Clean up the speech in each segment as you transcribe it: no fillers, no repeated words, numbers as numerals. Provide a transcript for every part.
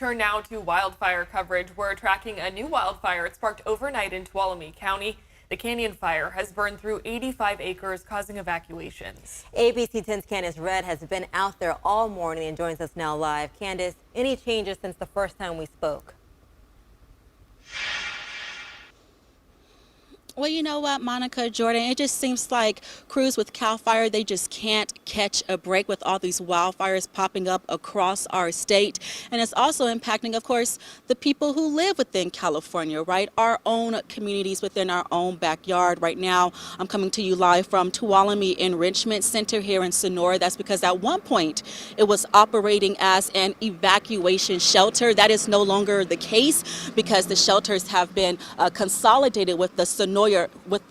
Turn now to wildfire coverage. We're tracking a new wildfire. It sparked overnight in Tuolumne County. The Canyon Fire has burned through 85 acres, causing evacuations. ABC 10's Candace Red has been out there all morning and joins us now live. Candace, any changes since the first time we spoke? Well, you know what, Monica, Jordan, it just seems like crews with CAL FIRE, they just can't catch a break with all these wildfires popping up across our state. And it's also impacting, of course, the people who live within California, right? Our own communities within our own backyard. Right now, I'm coming to you live from Tuolumne Enrichment Center here in Sonora. That's because at one point it was operating as an evacuation shelter. That is no longer the case because the shelters have been consolidated with the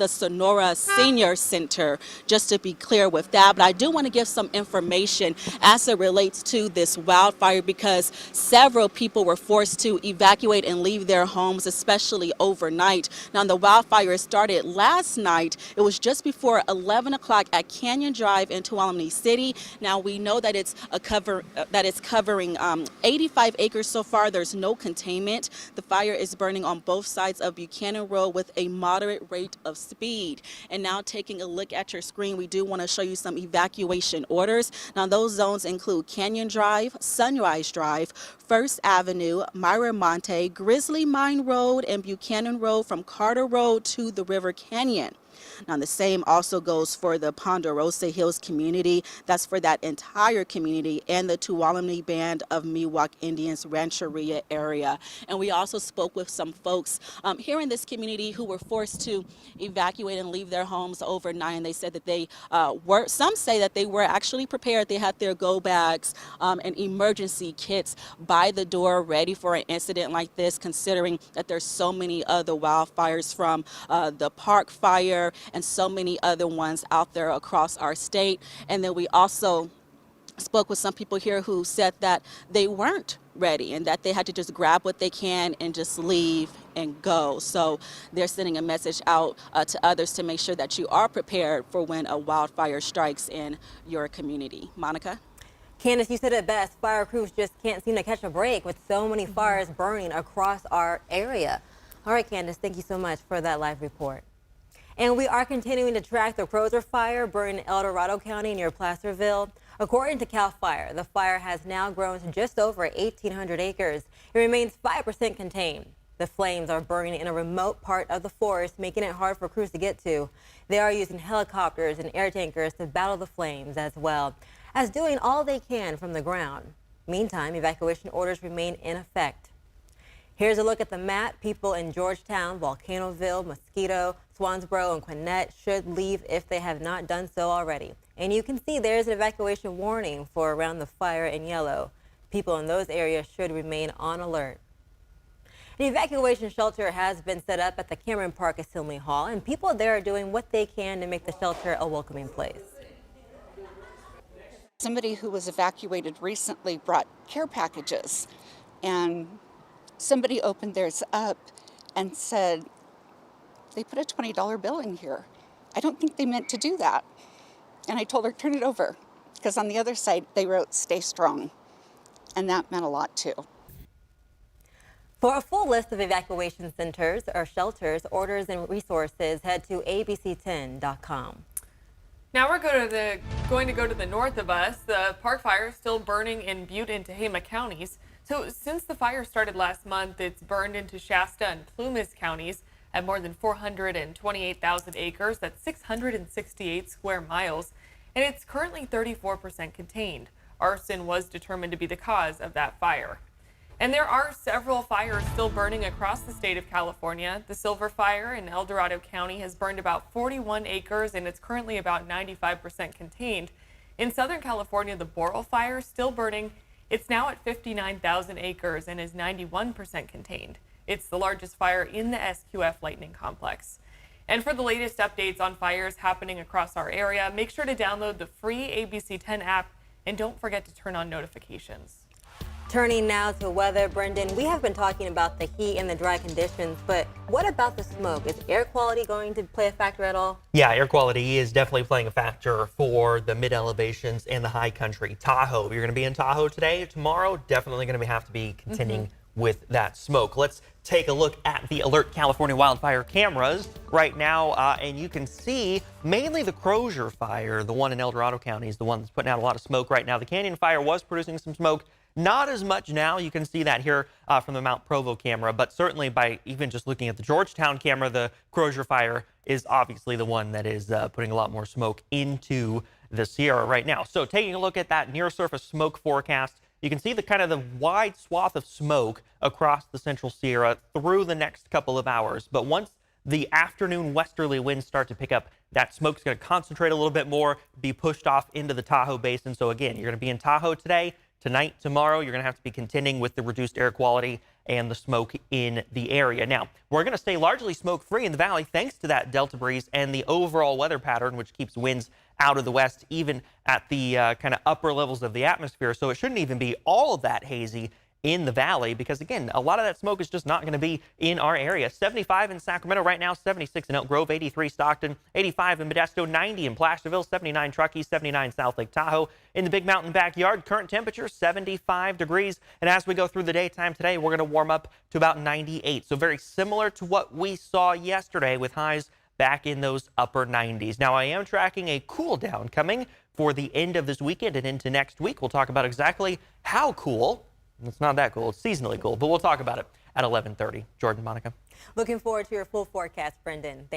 Sonora Senior Center, just to be clear with that. But I do want to give some information as it relates to this wildfire because several people were forced to evacuate and leave their homes, especially overnight. Now, the wildfire started last night. It was just before 11 o'clock at Canyon Drive in Tuolumne City. Now, we know that it's covering 85 acres so far. There's no containment. The fire is burning on both sides of Buchanan Road with a moderate rate of speed. And now taking a look at your screen, we do want to show you some evacuation orders. Now those zones include Canyon Drive, Sunrise Drive, First Avenue, Miramonte, Grizzly Mine Road, and Buchanan Road from Carter Road to the River Canyon. Now, the same also goes for the Ponderosa Hills community. That's for that entire community and the Tuolumne Band of Miwok Indians Rancheria area. And we also spoke with some folks here in this community who were forced to evacuate and leave their homes overnight. And they said that some say that they were actually prepared. They had their go bags and emergency kits by the door ready for an incident like this, considering that there's so many other wildfires from the Park Fire and so many other ones out there across our state. And then we also spoke with some people here who said that they weren't ready and that they had to just grab what they can and just leave and go. So they're sending a message out to others to make sure that you are prepared for when a wildfire strikes in your community. Monica? Candace, you said it best. Fire crews just can't seem to catch a break with so many fires burning across our area. All right, Candace, thank you so much for that live report. And we are continuing to track the Crozier fire burning in El Dorado County near Placerville. According to CAL FIRE, the fire has now grown to just over 1,800 acres. It remains 5% contained. The flames are burning in a remote part of the forest, making it hard for crews to get to. They are using helicopters and air tankers to battle the flames, as well as doing all they can from the ground. Meantime, evacuation orders remain in effect. Here's a look at the map. People in Georgetown, Volcanoville, Mosquito, Swansboro, and Quinette should leave if they have not done so already. And you can see there's an evacuation warning for around the fire in yellow. People in those areas should remain on alert. An evacuation shelter has been set up at the Cameron Park Assembly Hall, and people there are doing what they can to make the shelter a welcoming place. Somebody who was evacuated recently brought care packages, and somebody opened theirs up and said, they put a $20 bill in here. I don't think they meant to do that. And I told her, turn it over, because on the other side, they wrote, stay strong. And that meant a lot too. For a full list of evacuation centers or shelters, orders, and resources, head to abc10.com. Now we're going to go to the north of us. The Park Fire is still burning in Butte and Tehama counties. So since the fire started last month, it's burned into Shasta and Plumas counties at more than 428,000 acres. That's 668 square miles. And it's currently 34% contained. Arson was determined to be the cause of that fire. And there are several fires still burning across the state of California. The Silver Fire in El Dorado County has burned about 41 acres, and it's currently about 95% contained. In Southern California, the Boreal Fire is still burning. It's now at 59,000 acres and is 91% contained. It's the largest fire in the SQF Lightning Complex. And for the latest updates on fires happening across our area, make sure to download the free ABC 10 app and don't forget to turn on notifications. Turning now to weather, Brendan, we have been talking about the heat and the dry conditions, but what about the smoke? Is air quality going to play a factor at all? Yeah, air quality is definitely playing a factor for the mid elevations and the high country. Tahoe, you're going to be in Tahoe today, tomorrow, definitely going to have to be contending with that smoke. Let's take a look at the Alert California wildfire cameras right now, and you can see mainly the Crozier fire, the one in El Dorado County, is the one that's putting out a lot of smoke right now. The Canyon fire was producing some smoke. Not as much now. You can see that here from the Mount Provo camera, but certainly by even just looking at the Georgetown camera, the Crozier fire is obviously the one that is putting a lot more smoke into the Sierra right now. So taking a look at that near surface smoke forecast, you can see the kind of the wide swath of smoke across the central Sierra through the next couple of hours. But once the afternoon westerly winds start to pick up, that smoke's going to concentrate a little bit more, be pushed off into the Tahoe Basin. So again, you're going to be in Tahoe today. Tonight, tomorrow, you're going to have to be contending with the reduced air quality and the smoke in the area. Now, we're going to stay largely smoke-free in the valley thanks to that delta breeze and the overall weather pattern, which keeps winds out of the west, even at the kind of upper levels of the atmosphere. So it shouldn't even be all of that hazy in the valley because, again, a lot of that smoke is just not going to be in our area. 75 in Sacramento right now, 76 in Elk Grove, 83 Stockton, 85 in Modesto, 90 in Placerville, 79 Truckee, 79 South Lake Tahoe. In the Big Mountain backyard, current temperature 75 degrees. And as we go through the daytime today, we're going to warm up to about 98. So very similar to what we saw yesterday with highs back in those upper 90s. Now, I am tracking a cool down coming for the end of this weekend and into next week. We'll talk about exactly how cool. It's not that cool. It's seasonally cool, but we'll talk about it at 11:30. Jordan, Monica. Looking forward to your full forecast, Brendan. Thanks.